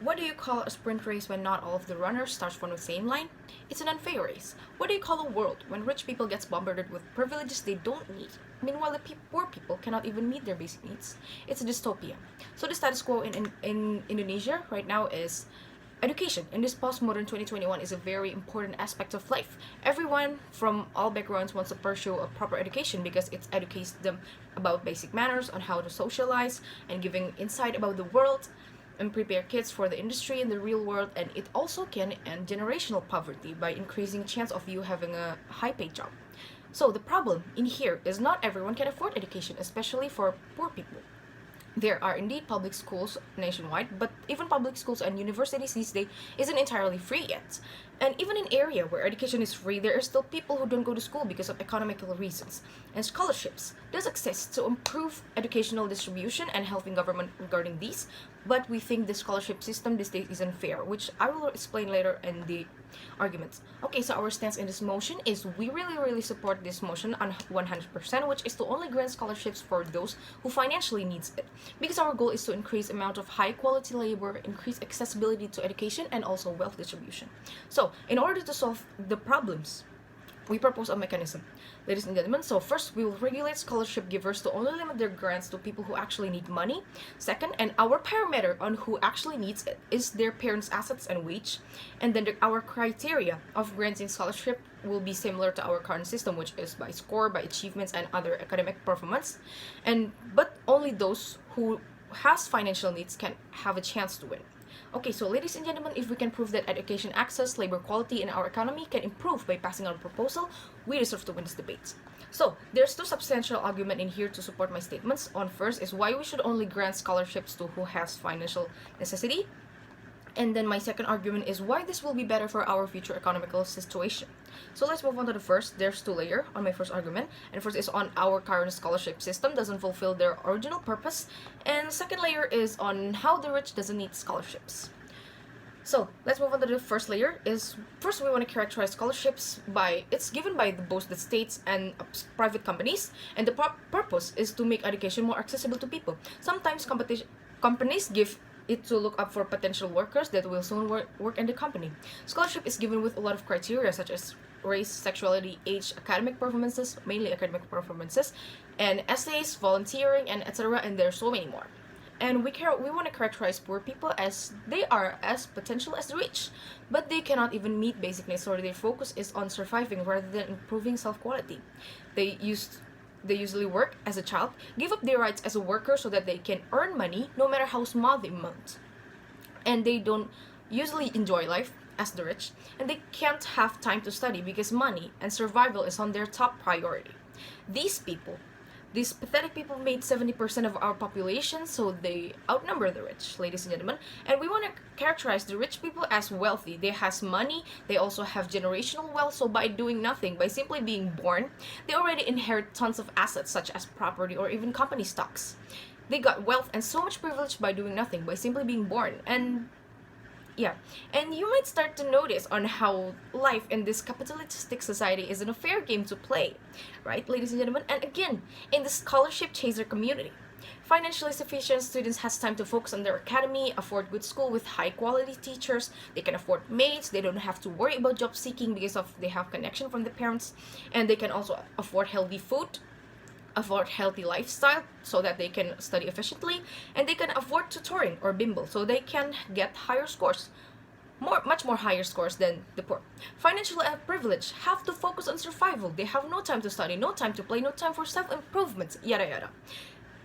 What do you call a sprint race when not all of the runners start from the same line? It's an unfair race. What do you call a world when rich people gets bombarded with privileges they don't need? Meanwhile, the poor people cannot even meet their basic needs. It's a dystopia. So the status quo in Indonesia right now is education in this postmodern 2021 is a very important aspect of life. Everyone from all backgrounds wants to pursue a proper education because it educates them about basic manners on how to socialize and giving insight about the world and prepare kids for the industry in the real world, and it also can end generational poverty by increasing chance of you having a high paid job. So the problem in here is not everyone can afford education, especially for poor people. There are indeed public schools nationwide, but even public schools and universities these days isn't entirely free yet. And even in area where education is free, there are still people who don't go to school because of economical reasons. And scholarships does exist to improve educational distribution and helping government regarding these, but we think the scholarship system these days is unfair, which I will explain later in the arguments. Okay, so our stance in this motion is we really support this motion on 100%, which is to only grant scholarships for those who financially needs it, because our goal is to increase amount of high quality labor, increase accessibility to education, and also wealth distribution. So in order to solve the problems, we propose a mechanism, ladies and gentlemen. So first, we will regulate scholarship givers to only limit their grants to people who actually need money. Second, and our parameter on who actually needs it is their parents' assets and wage. And then our criteria of granting scholarship will be similar to our current system, which is by score, by achievements, and other academic performance. But only those who has financial needs can have a chance to win. Okay, so ladies and gentlemen, if we can prove that education access, labor quality in our economy can improve by passing on a proposal, we deserve to win this debate. So, there's two substantial arguments in here to support my statements. On first is why we should only grant scholarships to who has financial necessity. And then my second argument is why this will be better for our future economical situation. So let's move on to the first. There's two layers on my first argument. And first is on our current scholarship system doesn't fulfill their original purpose. And second layer is on how the rich doesn't need scholarships. So let's move on to the first layer. Is first we want to characterize scholarships by it's given by both the states and private companies, and the purpose is to make education more accessible to people. Sometimes companies give it to look up for potential workers that will soon work in the company. Scholarship is given with a lot of criteria such as race, sexuality, age, academic performances, mainly academic performances, and essays, volunteering, and etc. And there's so many more. And we want to characterize poor people as they are as potential as the rich, but they cannot even meet basic needs, so their focus is on surviving rather than improving self-quality. They usually work as a child, give up their rights as a worker so that they can earn money no matter how small the amount. And they don't usually enjoy life as the rich, and they can't have time to study because money and survival is on their top priority. These pathetic people made 70% of our population, so they outnumber the rich, ladies and gentlemen. And we want to characterize the rich people as wealthy. They has money, they also have generational wealth, so by doing nothing, by simply being born, they already inherit tons of assets such as property or even company stocks. They got wealth and so much privilege by doing nothing, by simply being born. And you might start to notice on how life in this capitalistic society isn't a fair game to play, right, ladies and gentlemen? And again, in the scholarship chaser community, financially sufficient students has time to focus on their academy, afford good school with high quality teachers, they can afford mates, they don't have to worry about job seeking because of they have connection from the parents, and they can also afford healthy food, afford healthy lifestyle so that they can study efficiently, and they can afford tutoring or bimbel so they can get higher scores, much more higher scores than the poor. Financial privilege have to focus on survival. They have no time to study, no time to play, no time for self-improvement, yada yada.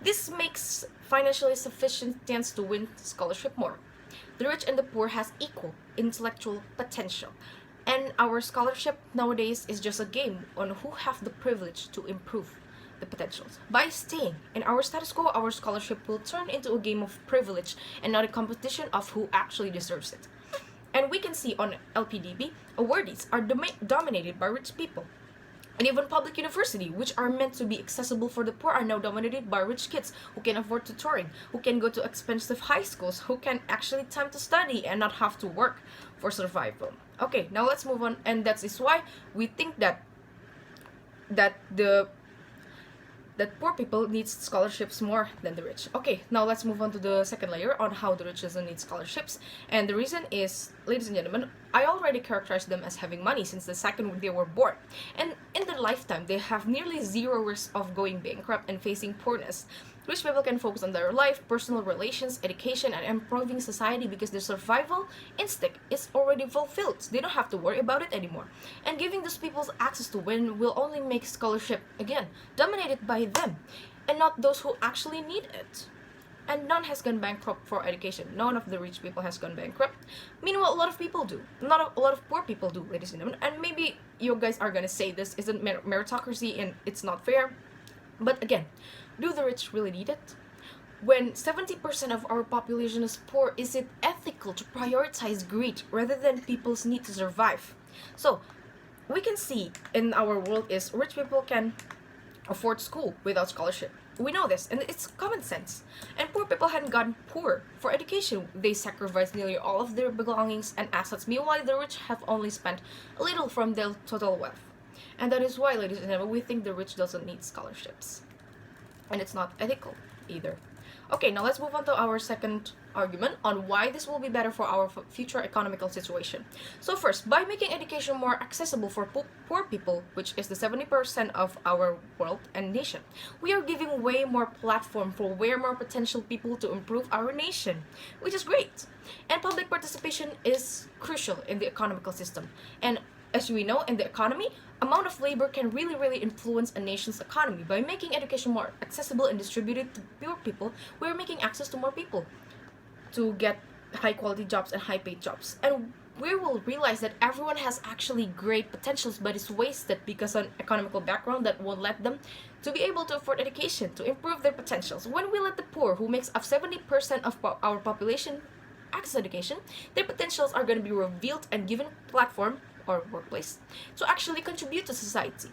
This makes financially sufficient chance to win scholarship more. The rich and the poor has equal intellectual potential, and our scholarship nowadays is just a game on who have the privilege to improve the potentials. By staying in our status quo, our scholarship will turn into a game of privilege and not a competition of who actually deserves it. And we can see on LPDB, awardees are dominated by rich people. And even public university, which are meant to be accessible for the poor, are now dominated by rich kids who can afford tutoring, who can go to expensive high schools, who can actually time to study and not have to work for survival. Okay, now let's move on, and that is why we think that the that poor people need scholarships more than the rich. Okay, now let's move on to the second layer on how the rich doesn't need scholarships. And the reason is, ladies and gentlemen, I already characterized them as having money since the second they were born. And in their lifetime, they have nearly zero risk of going bankrupt and facing poorness. Rich people can focus on their life, personal relations, education, and improving society because their survival instinct is already fulfilled. They don't have to worry about it anymore. And giving those people access to win will only make scholarship, again, dominated by them, and not those who actually need it. And none has gone bankrupt for education. None of the rich people has gone bankrupt. Meanwhile, a lot of people do. Not a lot of poor people do, ladies and gentlemen. And maybe you guys are gonna say this isn't meritocracy and it's not fair. But again, do the rich really need it? When 70% of our population is poor, is it ethical to prioritize greed rather than people's need to survive? So, we can see in our world is rich people can afford school without scholarship. We know this, and it's common sense. And poor people hadn't gotten poor for education. They sacrificed nearly all of their belongings and assets. Meanwhile, the rich have only spent a little from their total wealth. And that is why, ladies and gentlemen, we think the rich doesn't need scholarships. And it's not ethical either. Okay, now let's move on to our second argument on why this will be better for our future economical situation. So first, by making education more accessible for poor people, which is the 70% of our world and nation, we are giving way more platform for way more potential people to improve our nation, which is great. And public participation is crucial in the economical system. And as we know, in the economy, amount of labor can really influence a nation's economy. By making education more accessible and distributed to poor people, we're making access to more people to get high quality jobs and high paid jobs. And we will realize that everyone has actually great potentials but is wasted because of an economical background that won't let them to be able to afford education, to improve their potentials. When we let the poor, who makes up 70% of our population, access education, their potentials are going to be revealed and given platform or workplace to actually contribute to society.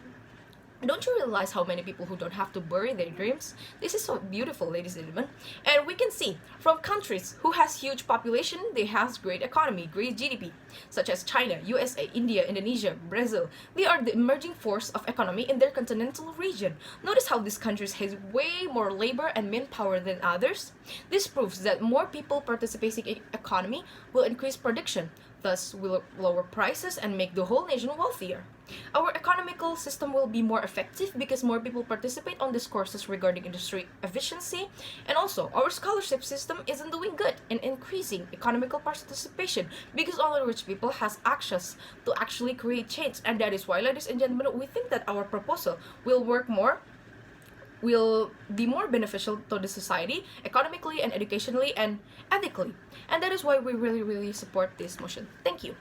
Don't you realize how many people who don't have to bury their dreams? This is so beautiful, ladies and gentlemen. And we can see from countries who has huge population, they have great economy, great GDP, such as China, USA, India, Indonesia, Brazil. They are the emerging force of economy in their continental region. Notice how these countries has way more labor and manpower than others. This proves that more people participating in economy will increase production, thus will lower prices and make the whole nation wealthier. Our economical system will be more effective because more people participate on these courses regarding industry efficiency, and also our scholarship system isn't doing good in increasing economical participation because all the rich people has access to actually create change. And that is why, ladies and gentlemen, we think that our proposal will be more beneficial to the society economically and educationally and ethically. And that is why we really support this motion. Thank you.